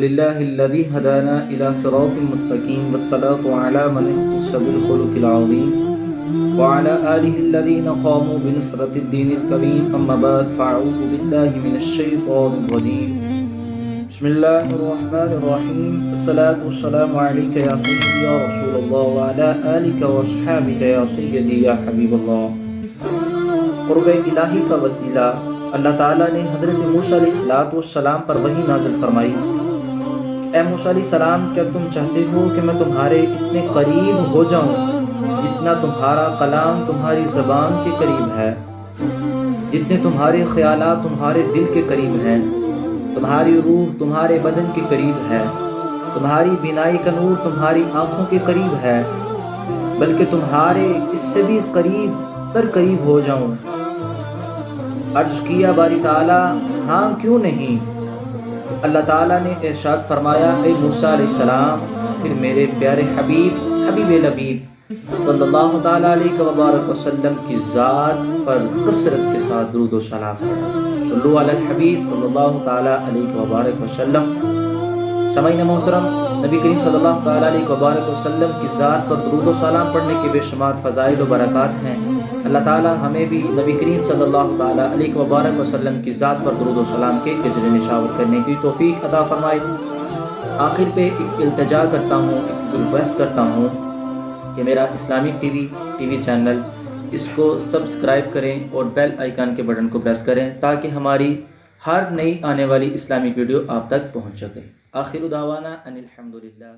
لله الذي هدانا إلى صراط مستقيم والصلاة على من اختص بالخلق العظيم وعلى آله الذين قاموا بنصرة الدين الكريم أما بعد فأعوذ بالله من الشيطان الرجيم بسم الله الرحمن الرحيم الصلاة والسلام عليك يا سيدي يا رسول الله وعلى آلك وأصحابك يا سيدي يا حبيب الله. قرب الہی کا وسیلہ اللہ تعالیٰ نے حضرت موسیٰ علیہ السلام پر وحی نازل فرمائی. اے موسیٰ علیہ السلام، کیا تم چاہتے ہو کہ میں تمہارے اتنے قریب ہو جاؤں جتنا تمہارا کلام تمہاری زبان کے قریب ہے، جتنے تمہارے خیالات تمہارے دل کے قریب ہیں، تمہاری روح تمہارے بدن کے قریب ہے، تمہاری بینائی کا نور تمہاری آنکھوں کے قریب ہے، بلکہ تمہارے اس سے بھی قریب تر قریب ہو جاؤں؟ عرض کیا باری تعالیٰ ہاں کیوں نہیں؟ اللہ تعالیٰ نے ارشاد فرمایا اے موسیٰ علیہ السلام، پھر میرے پیارے حبیب لبیب صلی اللہ تعالیٰ علیہ وبارک وسلم کی ذات پر کثرت کے ساتھ درود و سلام صلو علی الحبیب صلی اللہ تعالیٰ علیہ وبارک وسلم. سامعین محترم، نبی کریم صلی اللہ تعالیٰ علیہ وبارک وسلم کی ذات پر درود و سلام پڑھنے کے بے شمار فضائل و برکات ہیں. اللہ تعالیٰ ہمیں بھی نبی کریم صلی اللہ تعالیٰ علیہ وبارک وسلم کی ذات پر درود و سلام کے اجر نشاور کرنے کی توفیق عطا فرمائے. آخر پہ ایک التجا کرتا ہوں، ایک ریکویسٹ کرتا ہوں کہ میرا اسلامک ٹی وی چینل اس کو سبسکرائب کریں اور بیل آئیکن کے بٹن کو پریس کریں تاکہ ہماری ہر نئی آنے والی اسلامک ویڈیو آپ تک پہنچ سکے. آخر دعوانا ان الحمدللہ.